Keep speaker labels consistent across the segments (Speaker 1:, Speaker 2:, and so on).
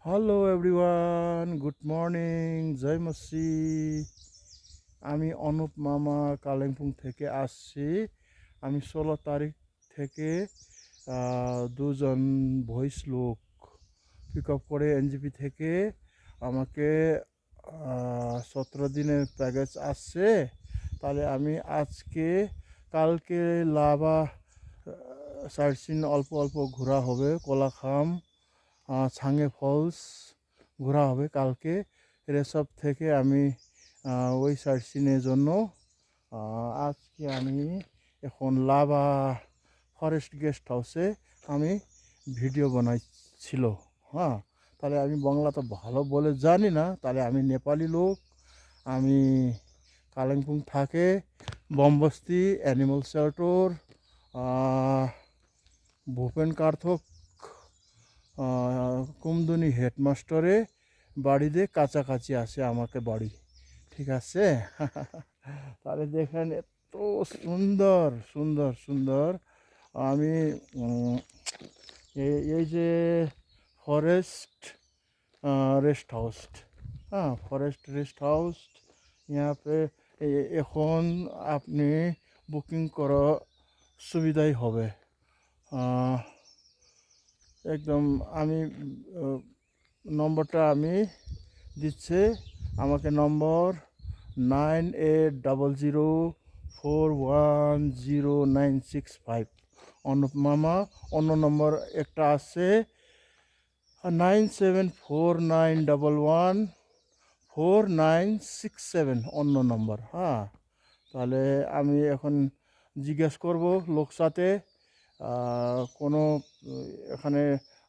Speaker 1: Hello everyone, good morning, জয় মসি। আমি অনুপ মামা কালিম্পং থেকে আসছি। আমি 16 তারিখ থেকে দুজন ভয়েস লোক পিক আপ করে এনজিপি থেকে আমাকে 17 দিনের প্যাকেজ আসছে। তাহলে আমি আজকে কালকে লাভা সাইট সিন অল্প অল্প ঘোরা হবে, কোলাখাম, ছাঙ্গে ফলস ঘোরা হবে কালকে। রেসপ থেকে আমি ওই সাইট সিনের জন্য আজকে আমি এখন লাভা ফরেস্ট গেস্ট হাউসে আমি ভিডিও বানাইছিল। হ্যাঁ, তাহলে আমি বাংলা তো ভালো বলে জানি না, তাহলে আমি নেপালি লোক। আমি কালিম্পং থাকে, বমবস্তি অ্যানিমাল শেল্টার, ভূপেন কার্থক কুমদুনি হেডমাস্টারে বাড়িতে কাছাকাছি আসে আমাকে বাড়ি। ঠিক আছে। তাহলে দেখেন এত সুন্দর সুন্দর সুন্দর। আমি এই যে ফরেস্ট रेस्ट हाउस, हाँ फॉरेस्ट रेस्ट हाउस यहाँ पे এখন আপনি বুকিং করা সুবিধাই হবে। একদম আমি নম্বরটা আমি দিচ্ছে, আমাকে নম্বর 9800410965। অনুপ মামা। অন্য নম্বর একটা আছে 9749114967, অন্য নম্বর। হ্যাঁ, তাহলে আমি এখন জিজ্ঞেস করব লোক সাথে কোনো এখানে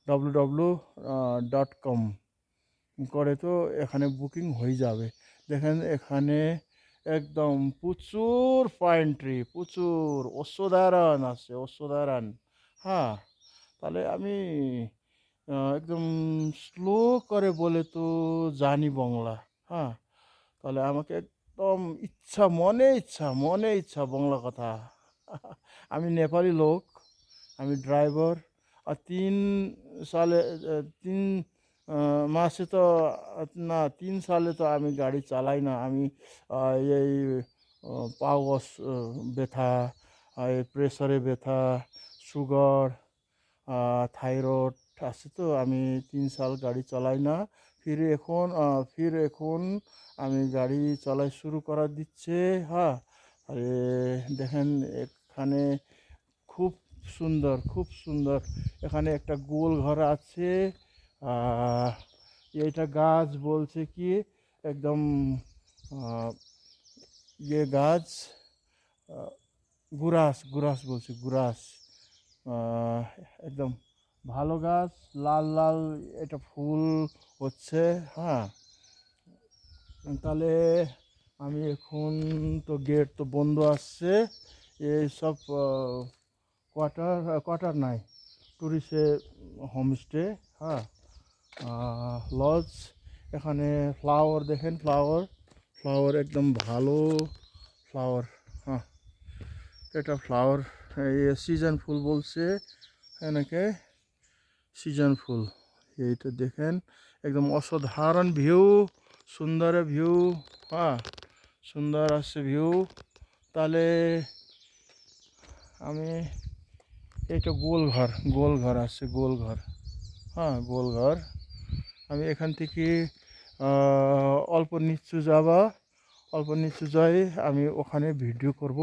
Speaker 1: www.com করে তো এখানে বুকিং হয়ে যাবে। দেখেন এখানে একদম প্রচুর পাইন ট্রি, প্রচুর অশ্বদারান আছে, অশ্বদারান। হ্যাঁ, তাহলে আমি একদম স্লো করে বলে তো জানি বাংলা। হ্যাঁ, তাহলে আমাকে একদম মনে ইচ্ছা বাংলা কথা। আমি নেপালি লোক, আমি ড্রাইভার। আর 3 সালে 3 মাসে তো না, 3 সালে তো আমি গাড়ি চালাই না। আমি এই পাও ব্যথা, এই প্রেসারে ব্যথা, সুগার, থাইরয়েড আছে, তো আমি 3 সাল গাড়ি চালাই না। ফির এখন আমি গাড়ি চালাই শুরু করা দিচ্ছে। হ্যাঁ, আরে দেখেন এখানে খুব সুন্দর, খুব সুন্দর। এখানে একটা গোল ঘর আছে। এইটা গাছ বলছে কি একদম ইয়ে গাছ, গুরাস গুরাস বলছে, গুরাস। একদম ভালো গাছ, লাল লাল এটা ফুল হচ্ছে। হ্যাঁ, তাহলে আমি এখন তো গেট তো বন্ধ আসছে। এইসব কোয়ার্টার কোয়ার্টার নাই, টুরিস্টে হোমস্টে। হ্যাঁ, লজ। এখানে ফ্লাওয়ার দেখেন, ফ্লাওয়ার ফ্লাওয়ার একদম ভালো ফ্লাওয়ার। হ্যাঁ, এটা ফ্লাওয়ার এই সিজন ফুল বলছে এনেকে, সিজন ফুল। এইটা দেখেন একদম অসাধারণ ভিউ, সুন্দর ভিউ। হ্যাঁ, সুন্দর আছে ভিউ। তাহলে আমি এইটা গোলঘর, গোলঘর আছে, গোলঘর। হ্যাঁ, গোলঘর। আমি এখান থেকে অল্প নিচু যাবা, অল্প নিচু যাই, আমি ওখানে ভিডিও করব।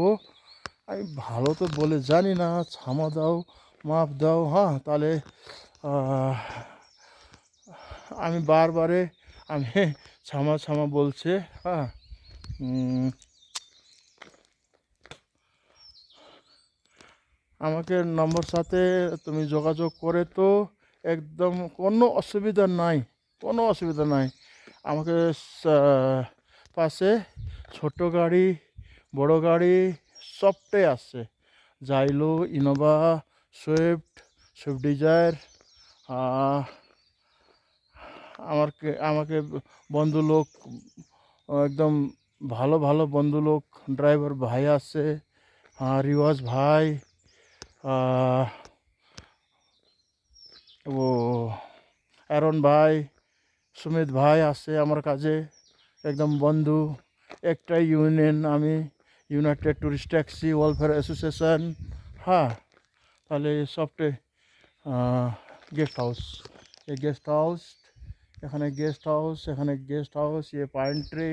Speaker 1: আমি ভালো তো বলে জানি না, ছামা দাও, মাপ দাও। হ্যাঁ, তাহলে আমি বারবারে আমি ছামা ছামা বলছে। হ্যাঁ, আমাকে নম্বর সাথে তুমি যোগাযোগ করে তো একদম কোনো অসুবিধা নাই, কোনো অসুবিধা নাই। আমাকে পাশে ছোট গাড়ি, বড় গাড়ি সবটাই আছে। Xylo, Innova, Swift, Swift Dzire. আমাকে বন্ধু লোক একদম ভালো ভালো বন্ধু লোক ড্রাইভার ভাই আছে। রিওয়াজ ভাই, ও অ্যারন ভাই, সুমিত ভাই আছে আমার কাছে, একদম বন্ধু। একটাই ইউনিয়ন আমি, united tourist taxi welfare association. হ্যাঁ, তাহলে সবটে গেস্ট হাউস, এই গেস্ট হাউস, এখানে গেস্ট হাউস, এখানে গেস্ট হাউস, এ পাইন ট্রি।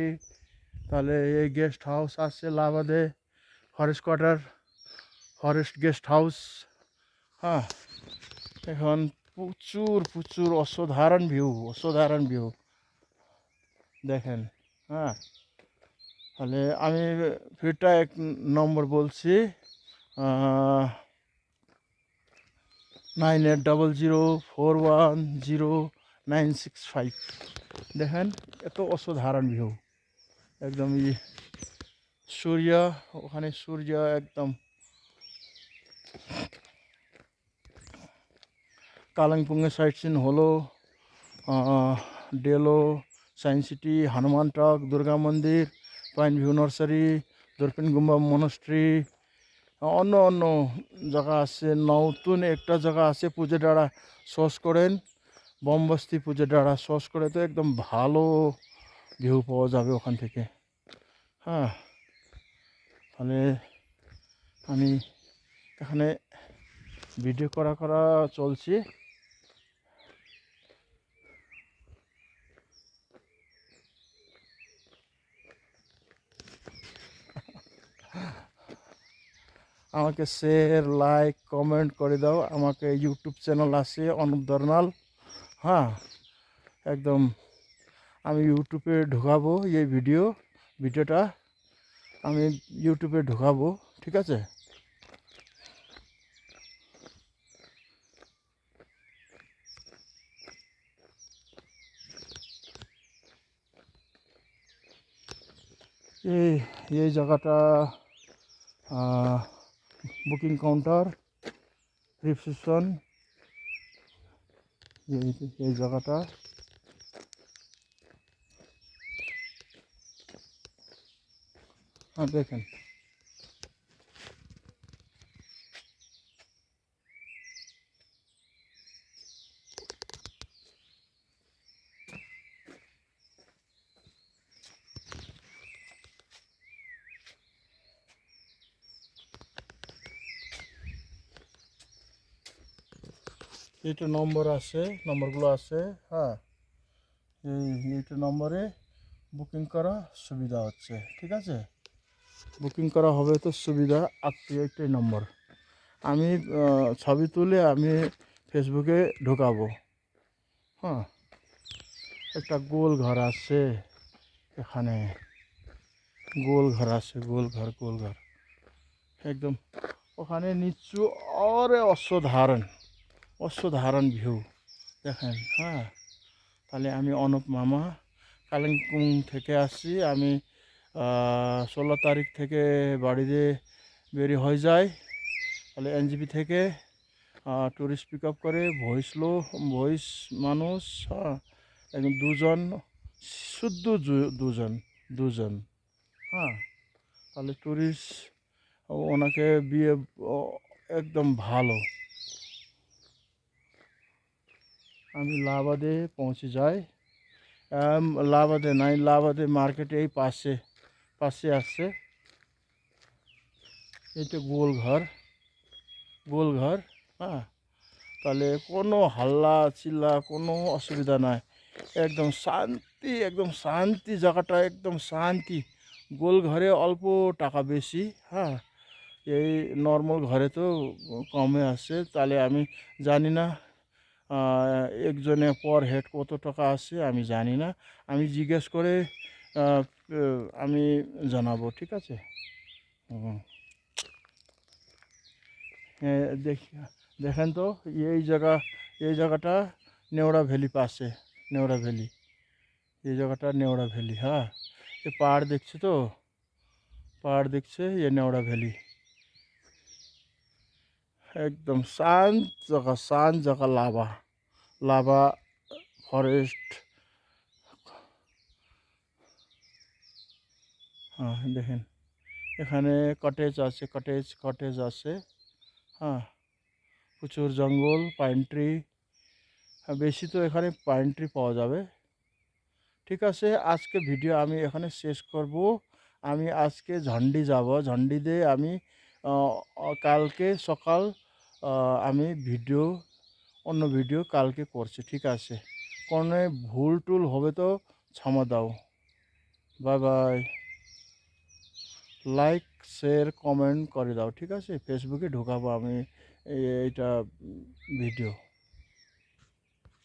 Speaker 1: তাহলে এই গেস্ট হাউস আছে লাভাদে, forest quarter, forest guest house. হ্যাঁ, এখন প্রচুর প্রচুর অসাধারণ ভিউ, অসাধারণ ভিউ দেখেন। হ্যাঁ, তাহলে আমি ফিরটা এক নম্বর বলছি, 9800410965। দেখেন এত অসাধারণ ভিউ, একদম সূর্য, ওখানে সূর্য একদম। কালিম্পংয়ের সাইট সিন হলো ডেলো, সায়েন্স সিটি, হনুমান টক, দুর্গা মন্দির, পাইন ভিউ নার্সারি, দর্পিন গুম্বা মনস্ট্রি, অন্য অন্য জায়গা আছে। নতুন একটা জায়গা আছে পুজেডাড়া, সস করেন বমবস্তি পুজেডাড়া সস করে, তো একদম ভালো ভিউ পাওয়া যাবে ওখান থেকে। হ্যাঁ, তাহলে আমি এখানে ভিডিও করা চলছি। আমাকে শেয়ার, লাইক, কমেন্ট করে দাও। আমাকে ইউটিউব চ্যানেল আছে অনুপ দর্নাল। হ্যাঁ, একদম আমি ইউটিউবে ঢোকাবো এই ভিডিওটা আমি ইউটিউবে ঢোকাবো, ঠিক আছে। এই এই জায়গাটা বুকিং কাউন্টার, রিসেপশন, এই জায়গাটা। হ্যাঁ, দেখেন এইটা নম্বর আছে, নম্বরগুলো আছে। হ্যাঁ, এইটা নম্বরে বুকিং করা সুবিধা হচ্ছে, ঠিক আছে। বুকিং করা হবে তো সুবিধা, এইটাই নম্বর। আমি ছবি তুলে আমি ফেসবুকে ঢোকাবো। হ্যাঁ, একটা গোল ঘর আছে এখানে, গোল ঘর আছে, গোল ঘর একদম ওখানে নিচু। আরে অসাধারণ, অসাধারণ ভিউ দেখেন। হ্যাঁ, তাহলে আমি অনুপ মামা কালিম্পং থেকে আসছি। আমি 16 তারিখ থেকে বাড়িতে বেরিয়ে হয়ে যায়। তাহলে এনজিপি থেকে টুরিস্ট পিক আপ করে ভয়েস মানুষ। হ্যাঁ, একদম দুজন, শুদ্ধ দুজন, দুজন। হ্যাঁ, তাহলে টুরিস্ট ওনাকে বিয়ে একদম ভালো। আমি লাভাদে পৌঁছে যাই। লাভাদে নাই, লাভাদে মার্কেটে এই পাশে পাশে আসছে। এইটা গোলঘর, গোলঘর। হ্যাঁ, তাহলে কোনো হাল্লা চিল্লা কোনো অসুবিধা নাই, একদম শান্তি, একদম শান্তি জায়গাটা, একদম শান্তি। গোলঘরে অল্প টাকা বেশি। হ্যাঁ, এই নর্মাল ঘরে তো কমে আসে। তাহলে আমি জানি না একজনে পর হেড কত টাকা আসে, আমি জানি না। আমি জিজ্ঞেস করে আমি জানাবো, ঠিক আছে। হুম, দেখেন তো এই জায়গাটা নেওড়া ভ্যালি পাশে, নেওড়া ভ্যালি, এই জায়গাটা নেওড়া ভ্যালি। হ্যাঁ, এই পাহাড় দেখছে তো, পাহাড় দেখছে, ये नेवड़ा ভ্যালি। একদম শান্ত জায়গা, লাভা, লাভা ফরেস্ট। হ্যাঁ, দেখেন এখানে কটেজ আছে, কটেজ আছে। হ্যাঁ, প্রচুর জঙ্গল, পাইন ট্রি। বেশি তো এখানে পাইন ট্রি পাওয়া যাবে। ঠিক আছে, আজকে ভিডিও আমি এখানে শেষ করব। আমি আজকে ঝন্ডি যাব, ঝন্ডিতে আমি কালকে সকাল আমি অন্য ভিডিও কালকে করছি। ঠিক আছে, কোনো ভুল টুল হবে তো ক্ষমা দাও। Bye bye. Like share comment করে দাও। ঠিক আছে, ফেসবুকে ঢোকাবো আমি এইটা ভিডিও।